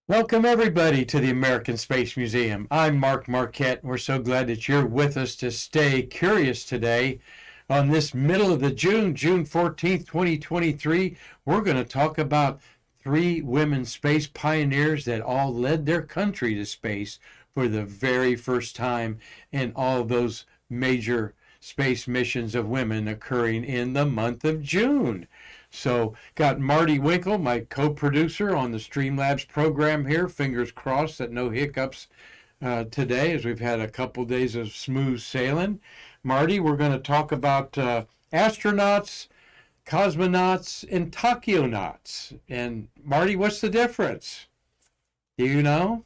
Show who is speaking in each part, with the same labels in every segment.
Speaker 1: Welcome, everybody, to the American Space Museum. I'm Marquette. We're so glad that you're with us to stay curious today. On this middle of the June 14th, 2023, we're going to talk about three women space pioneers that all led their country to space for the very first time, and all of those major space missions of women occurring in the month of June. So, got Marty Winkle, my co-producer on the Streamlabs program here. Fingers crossed that no hiccups today, as we've had a couple days of smooth sailing. Marty, we're going to talk about astronauts, cosmonauts, and tachionauts. And Marty, what's the difference? Do you know?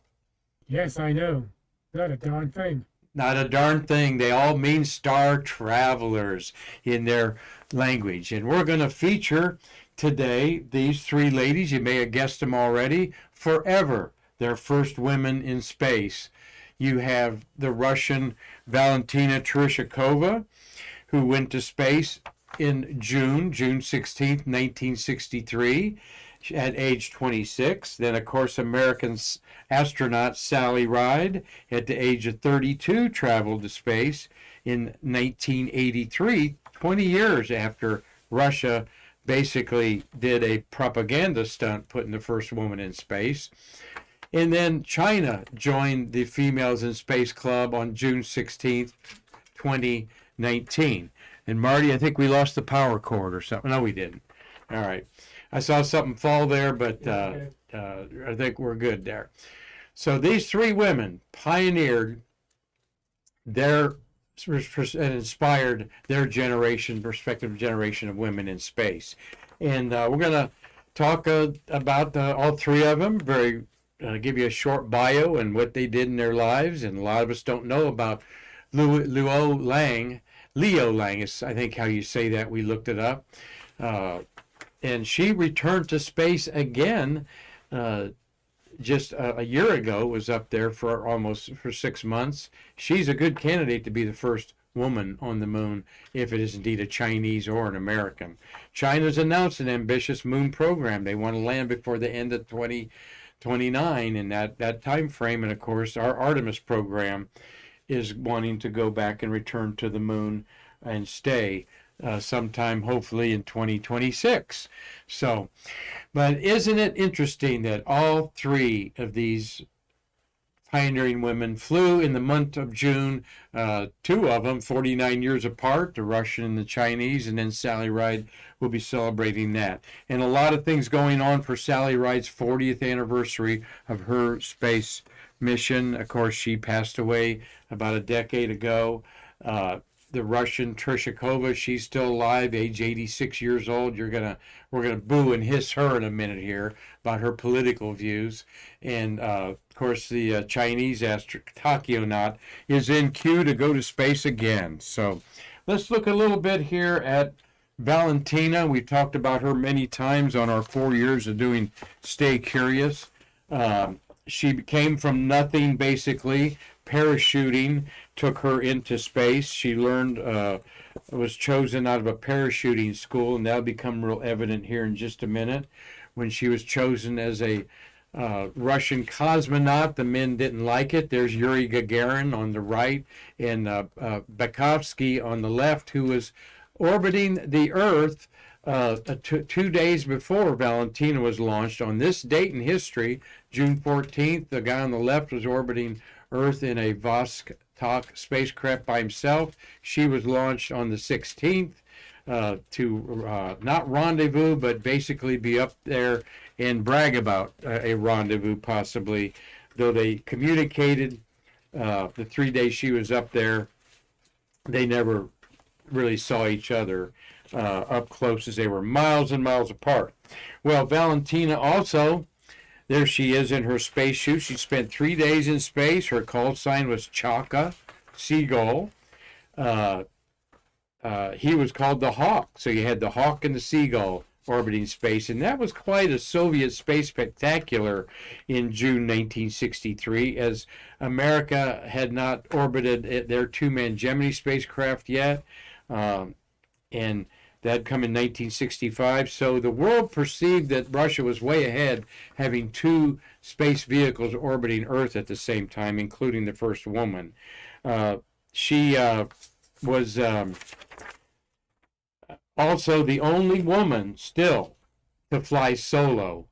Speaker 2: Yes, I know. Not a darn thing.
Speaker 1: Not a darn thing. They all mean star travelers in their language. And we're going to feature today these three ladies. You may have guessed them already. Forever, their first women in space. You have the Russian Valentina Tereshkova, who went to space in June 16th, 1963, at age 26. Then, of course, American astronaut Sally Ride, at the age of 32, traveled to space in 1983, 20 years after Russia basically did a propaganda stunt putting the first woman in space. And then China joined the Females in Space Club on June 16th, 2019. And Marty, I think we lost the power cord or something. No, we didn't. All right. I saw something fall there, but I think we're good there. So these three women pioneered their and inspired their generation, respective generation of women in space. And we're going to talk about all three of them, give you a short bio and what they did in their lives. And a lot of us don't know about Leo Lang. Leo Lang is, I think, how you say that. We looked it up. And she returned to space again just a year ago, was up there for 6 months. She's a good candidate to be the first woman on the moon, if it is indeed a Chinese or an American. China's announced an ambitious moon program. They want to land before the end of 2029 in that time frame. And of course, our Artemis program is wanting to go back and return to the moon and stay sometime hopefully in 2026. So, but isn't it interesting that all three of these pioneering women flew in the month of June, two of them 49 years apart, the Russian and the Chinese, and then Sally Ride will be celebrating that. And a lot of things going on for Sally Ride's 40th anniversary of her space mission. Of course, she passed away about a decade ago. The Russian Tereshkova, she's still alive, age 86 years old. We're gonna boo and hiss her in a minute here about her political views. And of course, the Chinese tachyonaut is in queue to go to space again. So let's look a little bit here at Valentina. We've talked about her many times on our 4 years of doing Stay Curious. She came from nothing, basically. Parachuting took her into space. She learned, was chosen out of a parachuting school, and that'll become real evident here in just a minute. When she was chosen as a Russian cosmonaut, the men didn't like it. There's Yuri Gagarin on the right and Bakovsky on the left, who was orbiting the Earth 2 days before Valentina was launched. On this date in history, June 14th, the guy on the left was orbiting Earth in a Vostok spacecraft by himself. She was launched on the 16th to not rendezvous, but basically be up there and brag about a rendezvous possibly, though they communicated the 3 days she was up there. They never really saw each other up close, as they were miles and miles apart. Well, Valentina also, there she is in her spacesuit. She spent 3 days in space. Her call sign was Chaka, seagull. He was called the Hawk. So you had the Hawk and the Seagull orbiting space. And that was quite a Soviet space spectacular in June 1963, as America had not orbited their two-man Gemini spacecraft yet. And That had come in 1965. So the world perceived that Russia was way ahead, having two space vehicles orbiting Earth at the same time, including the first woman. She was also the only woman still to fly solo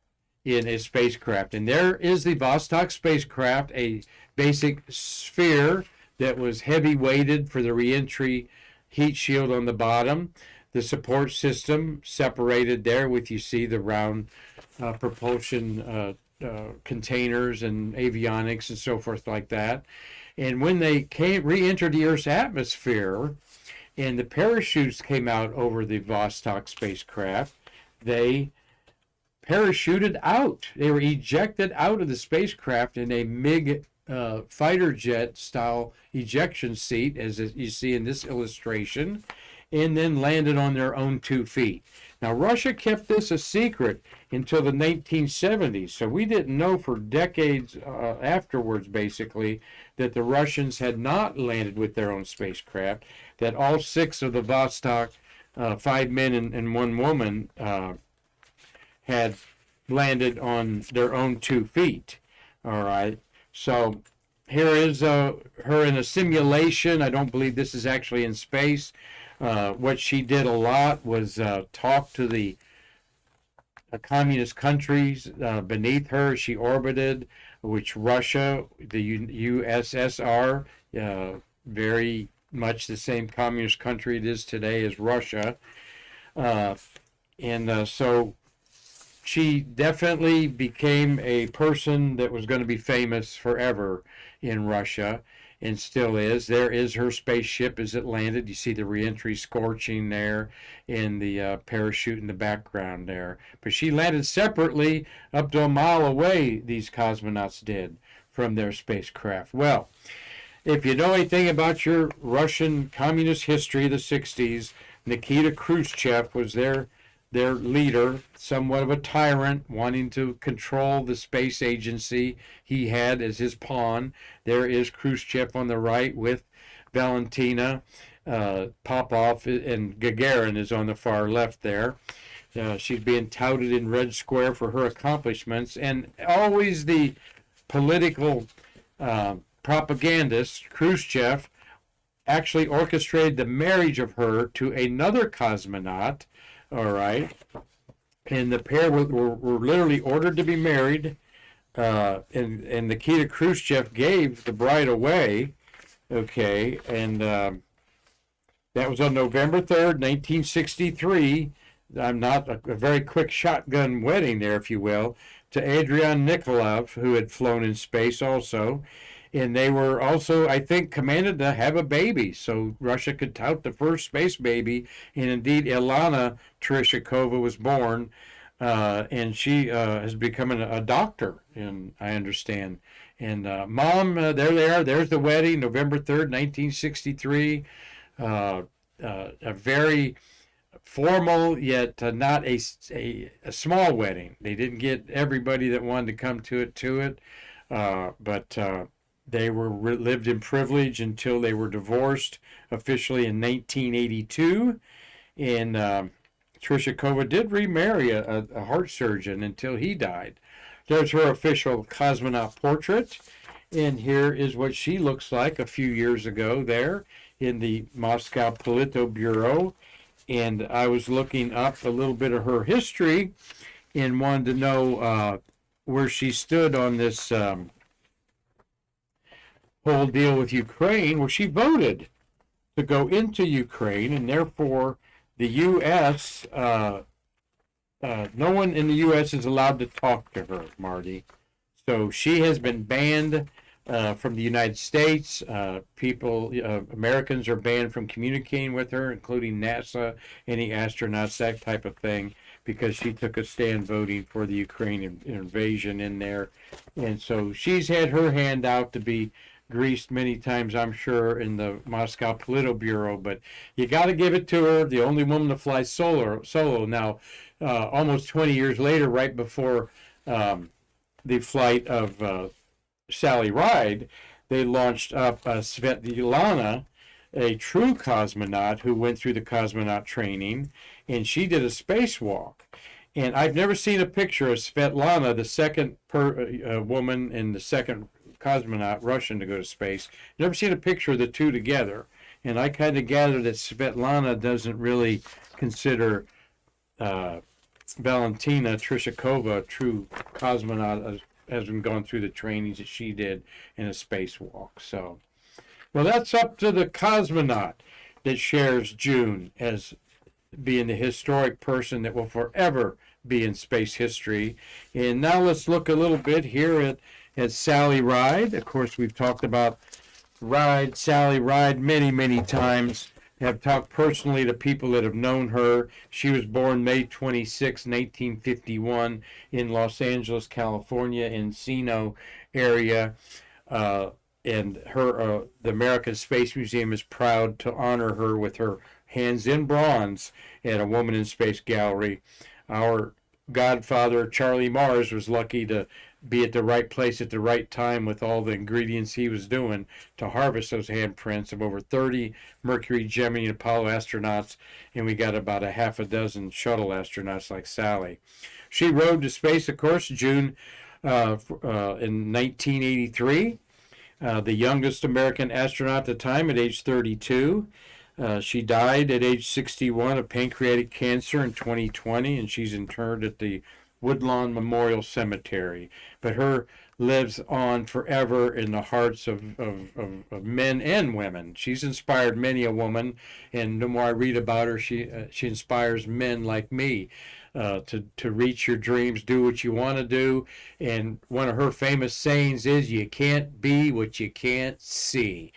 Speaker 1: in a spacecraft. And there is the Vostok spacecraft, a basic sphere that was heavy weighted for the reentry heat shield on the bottom. The support system separated there with, you see, the round propulsion containers and avionics and so forth like that. And when they re-entered the Earth's atmosphere and the parachutes came out over the Vostok spacecraft, they parachuted out. They were ejected out of the spacecraft in a MiG fighter jet style ejection seat, as you see in this illustration, and then landed on their own 2 feet. Now, Russia kept this a secret until the 1970s, so we didn't know for decades afterwards, basically, that the Russians had not landed with their own spacecraft, that all 6 of the Vostok, 5 men and 1 woman, had landed on their own 2 feet. All right. So here is her in a simulation. I don't believe this is actually in space. What she did a lot was talk to the communist countries beneath her. She orbited, which Russia, the USSR, very much the same communist country it is today as Russia. So she definitely became a person that was going to be famous forever in Russia, and still is. There is her spaceship as it landed. You see the reentry scorching there and the parachute in the background there. But she landed separately up to a mile away, these cosmonauts did, from their spacecraft. Well, if you know anything about your Russian communist history of the 60s, Nikita Khrushchev was their leader, somewhat of a tyrant, wanting to control the space agency he had as his pawn. There is Khrushchev on the right with Valentina Popov, and Gagarin is on the far left there. She's being touted in Red Square for her accomplishments, and always the political propagandist, Khrushchev, actually orchestrated the marriage of her to another cosmonaut. All right. And the pair were literally ordered to be married. And Nikita Khrushchev gave the bride away. Okay. And that was on November 3rd, 1963. I'm not a very quick shotgun wedding there, if you will, to Adrian Nikolov, who had flown in space also. And they were also, I think, commanded to have a baby, so Russia could tout the first space baby. And indeed, Ilana Tereshkova was born, and she has become a doctor, and I understand. And Mom, there they are. There's the wedding, November 3rd, 1963. A very formal, yet not a small wedding. They didn't get everybody that wanted to come to it, but they lived in privilege until they were divorced officially in 1982. And Tereshkova did remarry a heart surgeon until he died. There's her official cosmonaut portrait. And here is what she looks like a few years ago there in the Moscow Politburo. And I was looking up a little bit of her history and wanted to know where she stood on this whole deal with Ukraine. Well, she voted to go into Ukraine, and therefore the U.S., no one in the U.S. is allowed to talk to her, Marty. So she has been banned from the United States. Americans are banned from communicating with her, including NASA, any astronauts, that type of thing, because she took a stand voting for the Ukrainian invasion in there. And so she's had her hand out to be greased many times, I'm sure, in the Moscow Politburo, but you got to give it to her. The only woman to fly solo. Now, almost 20 years later, right before the flight of Sally Ride, they launched up Svetlana, a true cosmonaut who went through the cosmonaut training, and she did a spacewalk. And I've never seen a picture of Svetlana, the second woman and the second cosmonaut Russian to go to space. Never seen a picture of the two together. And I kind of gather that Svetlana doesn't really consider Valentina Tereshkova a true cosmonaut, hasn't gone through the trainings that she did in a spacewalk. So, well, that's up to the cosmonaut that shares June as being the historic person that will forever be in space history. And now let's look a little bit here at Sally Ride. Of course, we've talked about Sally Ride many, many times. Have talked personally to people that have known her. She was born May 26, 1951 in Los Angeles, California, Encino area. And her, the American Space Museum is proud to honor her with her hands in bronze at a Woman in Space gallery. Our godfather, Charlie Mars, was lucky to be at the right place at the right time with all the ingredients he was doing to harvest those handprints of over 30 Mercury, Gemini, and Apollo astronauts, and we got about a half a dozen shuttle astronauts like Sally. She rode to space, of course, June in 1983, the youngest American astronaut at the time at age 32. She died at age 61 of pancreatic cancer in 2020, and she's interred at the Woodlawn Memorial Cemetery. But her lives on forever in the hearts of men and women. She's inspired many a woman, and the more I read about her, she inspires men like me to reach your dreams, do what you want to do. And one of her famous sayings is, "You can't be what you can't see."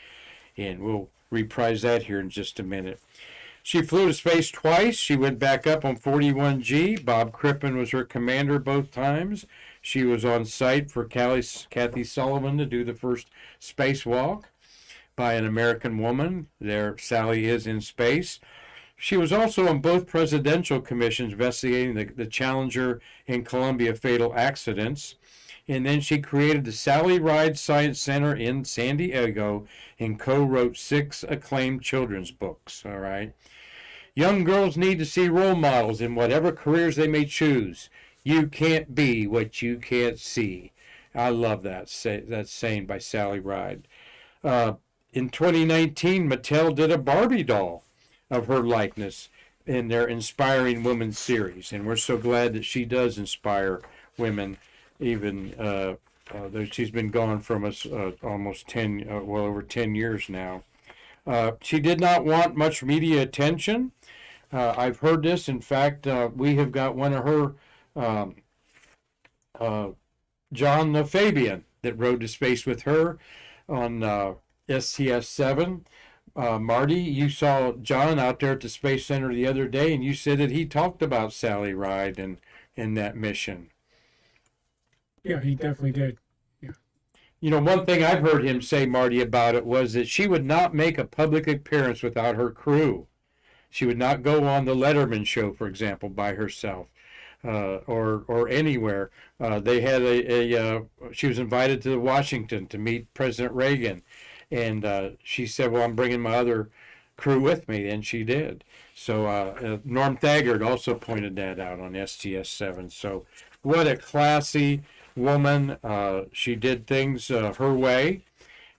Speaker 1: And we'll reprise that here in just a minute. She flew to space twice. She went back up on 41G. Bob Crippen was her commander both times. She was on site for Kathy Sullivan to do the first spacewalk by an American woman. There, Sally is in space. She was also on both presidential commissions investigating the Challenger and Columbia fatal accidents. And then she created the Sally Ride Science Center in San Diego and co-wrote 6 acclaimed children's books. All right. Young girls need to see role models in whatever careers they may choose. You can't be what you can't see. I love that saying by Sally Ride. In 2019, Mattel did a Barbie doll of her likeness in their Inspiring Women series. And we're so glad that she does inspire women, even though she's been gone from us almost over 10 years now. She did not want much media attention. I've heard this. In fact, we have got one of her, John the Fabian, that rode to space with her on STS-7. Marty, you saw John out there at the Space Center the other day, and you said that he talked about Sally Ride and that mission.
Speaker 2: Yeah, he definitely did. Yeah.
Speaker 1: You know, one thing I've heard him say, Marty, about it was that she would not make a public appearance without her crew. She would not go on the Letterman show, for example, by herself, or anywhere. They had she was invited to Washington to meet President Reagan, and she said, "Well, I'm bringing my other crew with me," and she did. So Norm Thagard also pointed that out on STS-7. So what a classy woman. She did things her way,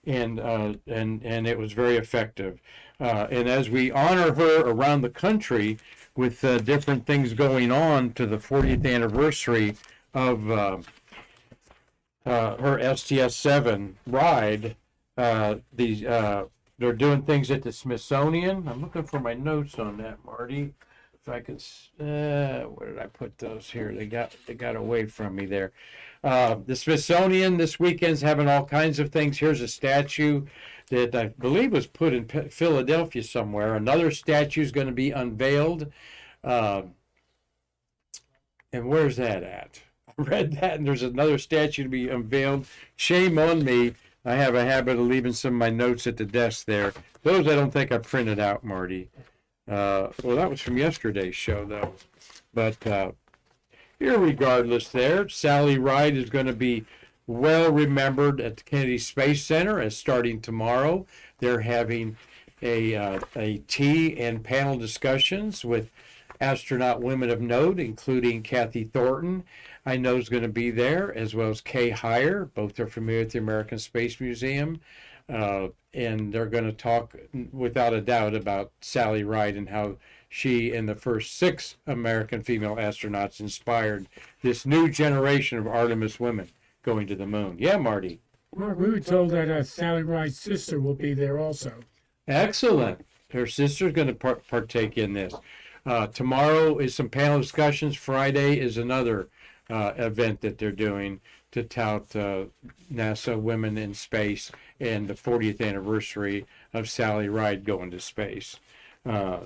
Speaker 1: and it was very effective. And as we honor her around the country with different things going on to the 40th anniversary of her STS-7 ride, they're doing things at the Smithsonian. I'm looking for my notes on that, Marty. If I could, where did I put those here? They got away from me there. The Smithsonian this weekend's having all kinds of things. Here's a statue that I believe was put in Philadelphia somewhere. Another statue is going to be unveiled. And where's that at? I read that, and there's another statue to be unveiled. Shame on me. I have a habit of leaving some of my notes at the desk there. Those I don't think I printed out, Marty. Well, that was from yesterday's show, though. But irregardless there, Sally Ride is going to be well remembered at the Kennedy Space Center as starting tomorrow. They're having a tea and panel discussions with astronaut women of note, including Kathy Thornton, I know is going to be there, as well as Kay Heyer. Both are familiar with the American Space Museum. And they're going to talk, without a doubt, about Sally Ride and how she and the first 6 American female astronauts inspired this new generation of Artemis women going to the moon. Yeah, Marty.
Speaker 2: Mark, we were told that Sally Ride's sister will be there also.
Speaker 1: Excellent. Her sister's going to partake in this. Tomorrow is some panel discussions. Friday is another event that they're doing to tout NASA Women in Space and the 40th anniversary of Sally Ride going to space.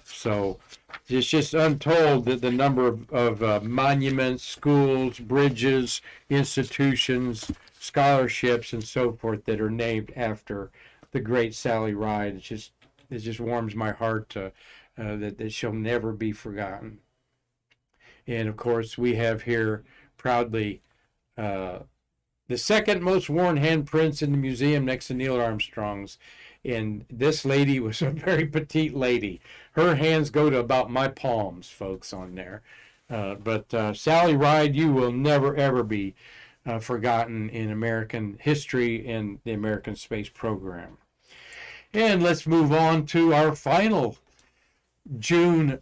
Speaker 1: So it's just untold that the number of monuments, schools, bridges, institutions, scholarships, and so forth that are named after the great Sally Ride. It just warms my heart to, that she'll never be forgotten. And of course, we have here proudly the second most worn handprints in the museum next to Neil Armstrong's. And this lady was a very petite lady. Her hands go to about my palms, folks, on there. But Sally Ride, you will never, ever be forgotten in American history and the American space program. And let's move on to our final June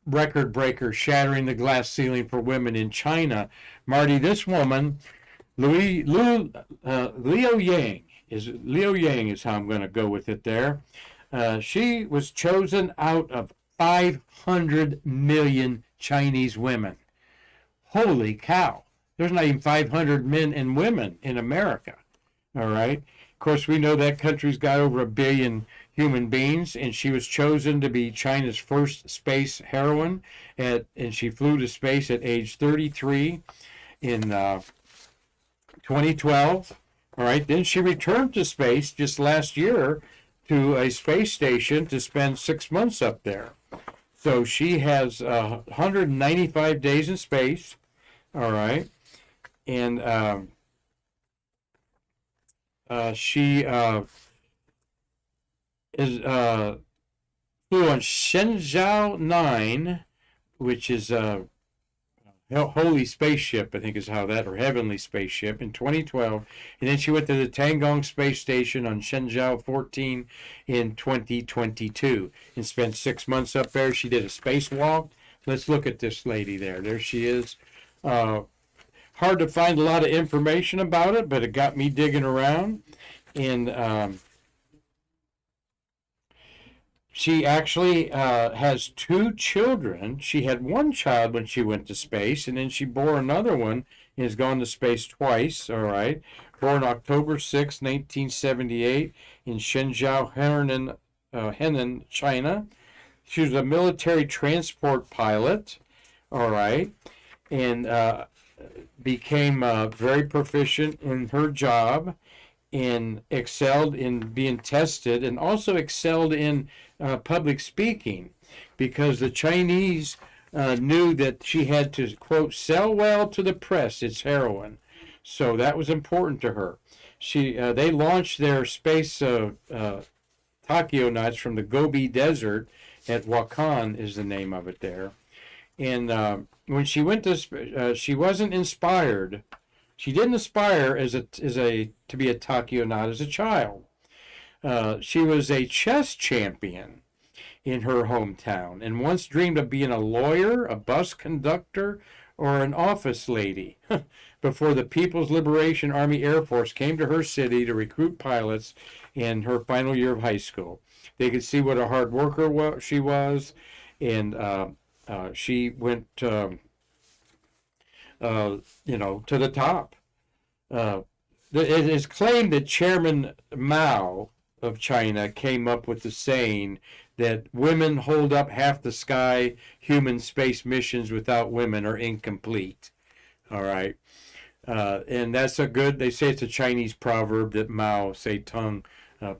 Speaker 1: record breaker, shattering the glass ceiling for women in China. Marty, this woman, Liu Yang is how I'm going to go with it there. She was chosen out of 500 million Chinese women. Holy cow. There's not even 500 men and women in America. All right. Of course, we know that country's got over 1 billion human beings, and she was chosen to be China's first space heroine, and she flew to space at age 33 in 2012. All right. Then she returned to space just last year to a space station to spend 6 months up there. So she has 195 days in space. All right. And she flew on Shenzhou 9, which is a holy spaceship, I think is how that, or heavenly spaceship, in 2012. And then she went to the Tiangong space station on Shenzhou 14 in 2022 and spent 6 months up there. She did a spacewalk. Let's look at this lady there. There she is. Hard to find a lot of information about it, but it got me digging around. And she actually has 2 children. She had 1 child when she went to space, and then she bore another one and has gone to space twice, all right. Born October 6, 1978 in Shenzhou, Henan, China. She was a military transport pilot, all right, and became very proficient in her job and excelled in being tested, and also excelled in public speaking, because the Chinese knew that she had to, quote, sell well to the press its heroine. So that was important to her. They launched their space tachionauts from the Gobi Desert at Wakhan is the name of it there. And when she went to, she wasn't inspired. She didn't aspire to be a tachyonaut as a child. She was a chess champion in her hometown and once dreamed of being a lawyer, a bus conductor, or an office lady before the People's Liberation Army Air Force came to her city to recruit pilots in her final year of high school. They could see what a hard worker she was, and she went to the top. It is claimed that Chairman Mao of China came up with the saying that women hold up half the sky, human space missions without women are incomplete. All right. And that's they say it's a Chinese proverb that Mao Zedong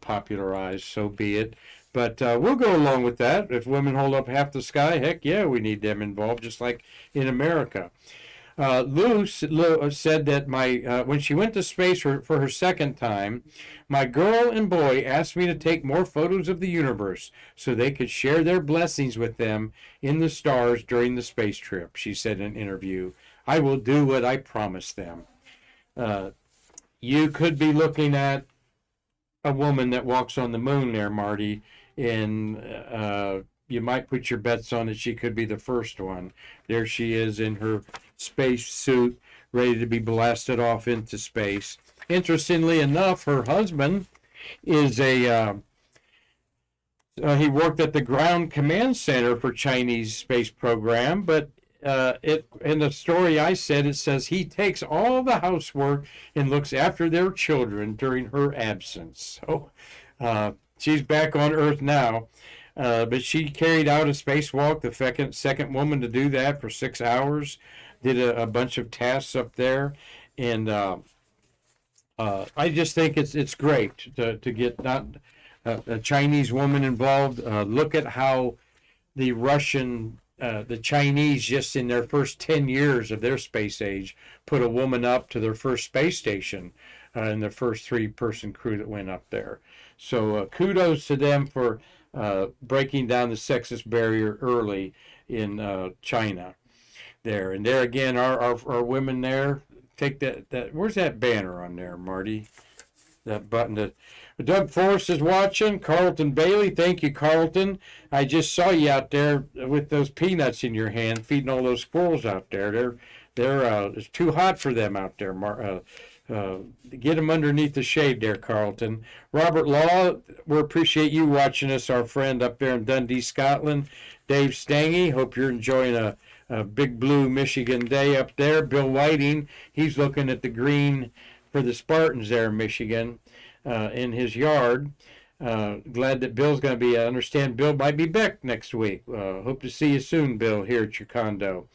Speaker 1: popularized, so be it. But we'll go along with that. If women hold up half the sky, heck yeah, we need them involved, just like in America. Lou said that when she went to space for her second time, my girl and boy asked me to take more photos of the universe so they could share their blessings with them in the stars during the space trip, she said in an interview. I will do what I promised them. You could be looking at a woman that walks on the moon there, Marty, and you might put your bets on that she could be the first one. There she is in her space suit, ready to be blasted off into space. Interestingly enough, her husband is he worked at the Ground Command Center for Chinese space program, but in the story I said, it says he takes all the housework and looks after their children during her absence. So she's back on Earth now, but she carried out a spacewalk, the second woman to do that for 6 hours, did a bunch of tasks up there, and I just think it's great to get not a Chinese woman involved. Look at how the Chinese, just in their first 10 years of their space age, put a woman up to their first space station in the first 3-person crew that went up there. So kudos to them for breaking down the sexist barrier early in China there. And there again, our women there, take that where's that banner on there, Marty? That button that Doug Forrest is watching. Carlton Bailey, thank you, Carlton. I just saw you out there with those peanuts in your hand, feeding all those squirrels out there. It's too hot for them out there. Get them underneath the shade there, Carlton. Robert Law, we appreciate you watching us, our friend up there in Dundee, Scotland. Dave Stangy, hope you're enjoying a big blue Michigan day up there. Bill Whiting, he's looking at the green for the Spartans there in Michigan in his yard. Glad that Bill's going to be, I understand Bill might be back next week. Hope to see you soon, Bill, here at your condo.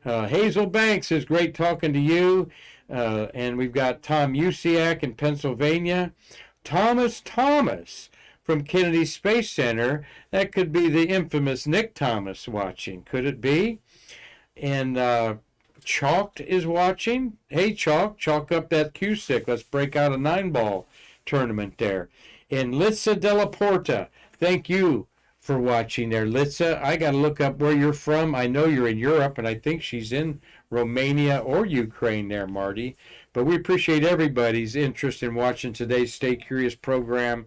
Speaker 1: Hazel Banks is great talking to you. And we've got Tom Usiak in Pennsylvania. Thomas from Kennedy Space Center. That could be the infamous Nick Thomas watching. Could it be? And Chalked is watching. Hey, Chalk up that cue stick. Let's break out a 9-ball tournament there. And Litza Della Porta, thank you for watching there. Litza, I got to look up where you're from. I know you're in Europe, and I think she's in Romania or Ukraine there, Marty. But we appreciate everybody's interest in watching today's Stay Curious program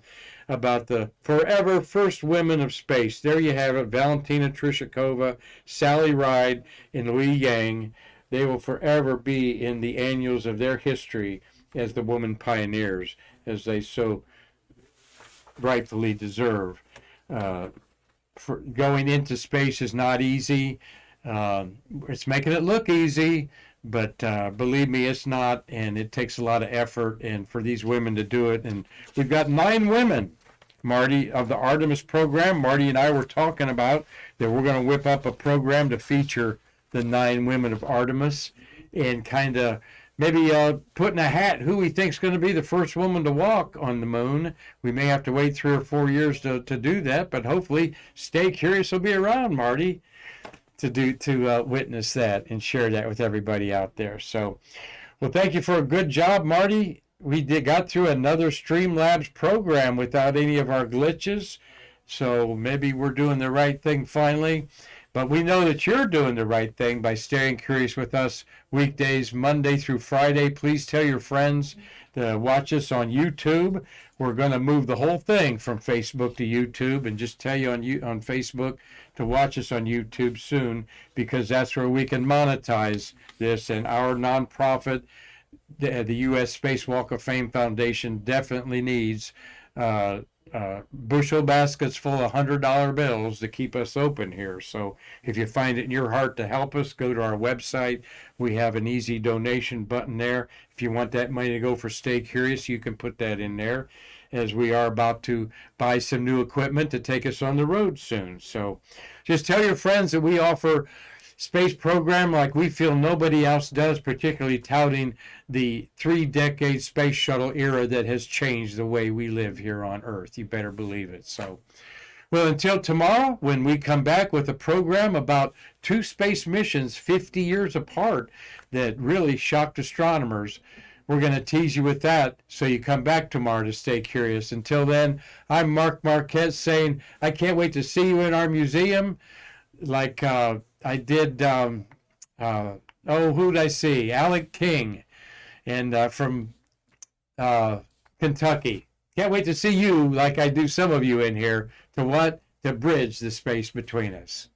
Speaker 1: about the forever first women of space. There you have it, Valentina Tereshkova, Sally Ride, and Louis Yang. They will forever be in the annals of their history as the woman pioneers, as they so rightfully deserve. For going into space is not easy. It's making it look easy, but believe me, it's not, and it takes a lot of effort, and for these women to do it. And we've got 9 women, Marty, of the Artemis program. Marty and I were talking about that we're going to whip up a program to feature the 9 women of Artemis, and kind of maybe put in a hat who we think's going to be the first woman to walk on the moon. We may have to wait 3 or 4 years to do that, but hopefully Stay Curious will be around, Marty, to witness that and share that with everybody out there. So, well, thank you for a good job, Marty. We got through another Streamlabs program without any of our glitches, so maybe we're doing the right thing finally. But we know that you're doing the right thing by staying curious with us weekdays, Monday through Friday. Please tell your friends to watch us on YouTube. We're going to move the whole thing from Facebook to YouTube, and just tell you on Facebook to watch us on YouTube soon, because that's where we can monetize this. And our nonprofit, the U.S. Space Walk of Fame Foundation, definitely needs bushel baskets full of $100 bills to keep us open here. So if you find it in your heart to help us, go to our website. We have an easy donation button there. If you want that money to go for Stay Curious, you can put that in there, as we are about to buy some new equipment to take us on the road soon. So just tell your friends that we offer space program like we feel nobody else does, particularly touting the 3-decade space shuttle era that has changed the way we live here on Earth. You better believe it. So Well, until tomorrow, when we come back with a program about two space missions 50 years apart that really shocked astronomers, we're going to tease you with that. So you come back tomorrow to stay curious. Until then, I'm Mark Marquette saying, I can't wait to see you in our museum. Like I did, who'd I see? Alec King, and from Kentucky. Can't wait to see you, like I do some of you in here, to what? To bridge the space between us.